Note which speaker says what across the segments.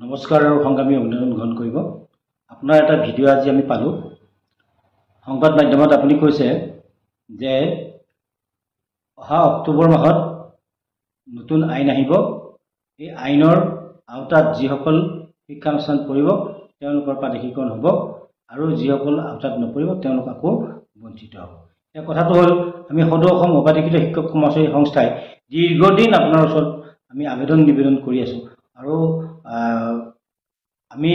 Speaker 1: নমস্কাৰ আৰু সংগ্ৰামী অভিনন্দন গ্ৰহণ কৰিব। আপোনাৰ এটা ভিডিঅ' আজি আমি পালোঁ সংবাদ মাধ্যমত। আপুনি কৈছে যে অহা অক্টোবৰ মাহত নতুন আইন আহিব, এই আইনৰ আওতাত যিসকল শিক্ষানুষ্ঠান পৰিব তেওঁলোকৰ প্ৰাদেশিকৰণ হ'ব আৰু যিসকল আওতাত নপৰিব তেওঁলোক আকৌ বঞ্চিত হ'ব। এই কথাটো হ'ল, আমি সদৌ অসম অবাধিকৃত শিক্ষক কৰ্মচাৰী সংস্থাই দীৰ্ঘদিন আপোনাৰ ওচৰত আমি আবেদন নিবেদন কৰি আছোঁ আৰু আমি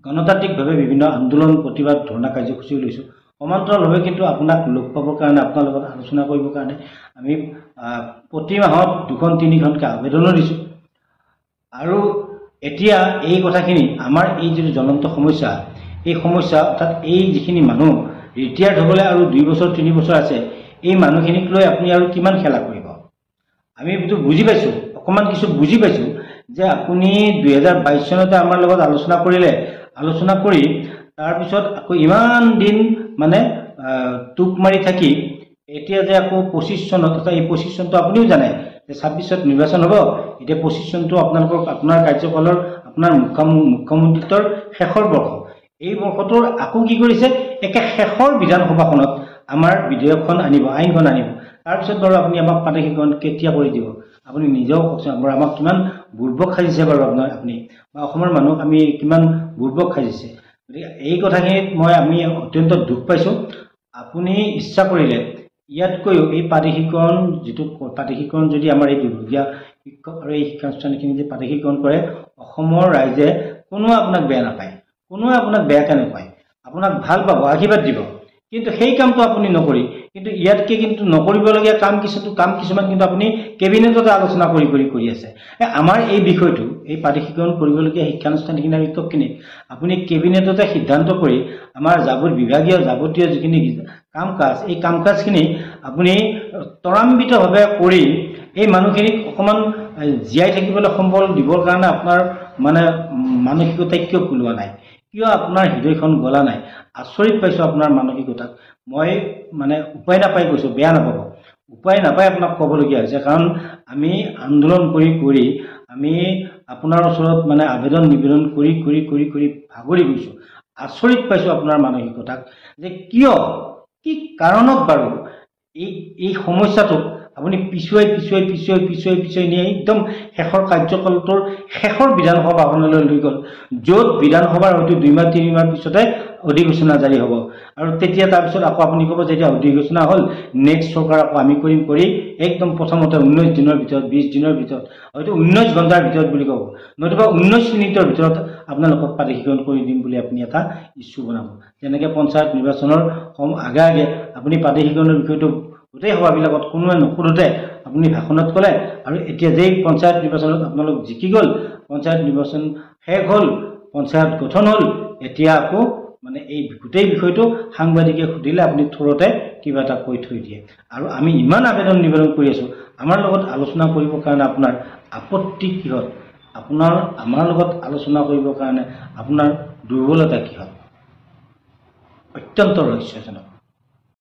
Speaker 1: গণতান্ত্ৰিকভাৱে বিভিন্ন আন্দোলন প্ৰতিবাদ ধৰ্ণা কাৰ্যসূচীও লৈছোঁ। সমান্তৰালভাৱে কিন্তু আপোনাক লগ পাবৰ কাৰণে, আপোনাৰ লগত আলোচনা কৰিবৰ কাৰণে আমি প্ৰতি মাহত 2-3খনকৈ আবেদনো দিছোঁ। আৰু এতিয়া এই কথাখিনি আমাৰ এই যিটো জ্বলন্ত সমস্যা, এই সমস্যা অৰ্থাৎ এই যিখিনি মানুহ ৰিটায়াৰ্ড হ'বলৈ আৰু 2 বছৰ 3 বছৰ আছে, এই মানুহখিনিক লৈ আপুনি আৰু কিমান খেলা কৰিব। আমি বুজি পাইছোঁ, অকণমান কিছু বুজি পাইছোঁ যে আপুনি 2022 চনতে আমাৰ লগত আলোচনা কৰিলে, আলোচনা কৰি তাৰপিছত আকৌ ইমান দিন মানে টোপ মাৰি থাকি এতিয়া যে আকৌ 25 চনত, এই 25 চনটো আপুনিও জানে যে 26 নিৰ্বাচন হ'ব। এতিয়া 25 চনটো আপোনাৰ কাৰ্যকালৰ আপোনাৰ মুখ্যমন্ত্ৰীত্বৰ শেষৰ বৰ্ষ। এই বৰ্ষটোৰ আকৌ কি কৰিছে, একে শেষৰ বিধানসভাখনত আমাৰ বিধেয়কখন আনিব, আইনখন আনিব। তাৰপিছত বাৰু আপুনি আমাক প্ৰাদেশিকৰণ কেতিয়া কৰি দিব? আপুনি নিজেও কওকচোন, আমাক কিমান বুৰ্বক সাজিছে বাৰু আপুনি বা অসমৰ মানুহক আমি কিমান বুৰ্বক সাজিছে। গতিকে এই কথাখিনিত আমি অত্যন্ত দুখ পাইছোঁ। আপুনি ইচ্ছা কৰিলে ইয়াতকৈও এই প্ৰাদেশিকৰণ, যিটো প্ৰাদেশিকৰণ যদি আমাৰ এই বিভাগীয় শিক্ষক আৰু এই শিক্ষানুষ্ঠানখিনি যে প্ৰাদেশিকৰণ কৰে, অসমৰ ৰাইজে কোনোৱে আপোনাক বেয়া নাপায়, কোনোৱে আপোনাক বেয়াকৈ নাপায়, আপোনাক ভাল পাব, আশীৰ্বাদ দিব। কিন্তু সেই কামটো আপুনি নকৰি, কিন্তু ইয়াতকৈ কিন্তু নকৰিবলগীয়া কাম কিছুমান কিন্তু আপুনি কেবিনেটতে আলোচনা কৰি আছে। আমাৰ এই বিষয়টো, এই প্ৰাদেশিকৰণ কৰিবলগীয়া শিক্ষানুষ্ঠানখিনি আৰু শিক্ষকখিনি আপুনি কেবিনেটতে সিদ্ধান্ত কৰি আমাৰ বিভাগীয় যাৱতীয় যিখিনি কাম কাজ, এই কাম কাজখিনি আপুনি ত্বৰান্বিতভাৱে কৰি এই মানুহখিনিক অকণমান জীয়াই থাকিবলৈ সম্বল দিবৰ কাৰণে আপোনাৰ মানসিকতাই কিয় কোলোৱা নাই? কিয় আপোনাৰ হৃদয়খন গলা নাই? আচৰিত পাইছোঁ আপোনাৰ মানসিকতাক। মই উপায় নাপাই কৈছোঁ, বেয়া নাপাব, উপায় নাপাই আপোনাক ক'বলগীয়া হৈছে। কাৰণ আমি আন্দোলন কৰি আমি আপোনাৰ ওচৰত আবেদন নিবেদন কৰি ভাগৰি গৈছোঁ। আচৰিত পাইছোঁ আপোনাৰ মানসিকতাক, যে কি কাৰণত বাৰু এই সমস্যাটোক আপুনি পিছুৱাই নিয়ে একদম শেষৰ কাৰ্যকালটোৰ শেষৰ বিধানসভাখনলৈ লৈ গ'ল, য'ত বিধানসভাৰ হয়তো 2-3 মাহ পিছতে অধিসূচনা জাৰি হ'ব। আৰু তেতিয়া তাৰপিছত আকৌ আপুনি ক'ব যে এতিয়া অধিসূচনা হ'ল, নেক্সট চৰকাৰ আকৌ আমি কৰি একদম প্ৰথমতে 19 দিনৰ ভিতৰত, 20 দিনৰ ভিতৰত, হয়তো 19 ঘণ্টাৰ ভিতৰত বুলি ক'ব, নতুবা 19 মিনিটৰ ভিতৰত আপোনালোকক প্ৰাদেশিকৰণ কৰি দিম বুলি আপুনি এটা ইছ্যু বনাব। যেনেকৈ পঞ্চায়ত নিৰ্বাচনৰ আগে আপুনি প্ৰাদেশিকৰণৰ বিষয়টো গোটেই সভাবিলাকত কোনোৱে নুসুধোতে আপুনি ভাষণত ক'লে, আৰু এতিয়া যেই পঞ্চায়ত নিৰ্বাচনত আপোনালোক জিকি গ'ল, পঞ্চায়ত নিৰ্বাচন শেষ হ'ল, পঞ্চায়ত গঠন হ'ল, এতিয়া আকৌ এই গোটেই বিষয়টো সাংবাদিকে সুধিলে আপুনি থোৰতে কিবা এটা কৈ থৈ দিয়ে। আৰু আমি ইমান আবেদন নিবেদন কৰি আছোঁ, আমাৰ লগত আলোচনা কৰিবৰ কাৰণে আপোনাৰ আপত্তি কিহত? আমাৰ লগত আলোচনা কৰিবৰ কাৰণে আপোনাৰ দুৰ্বলতা কিহত? অত্যন্ত ৰহস্যজনক।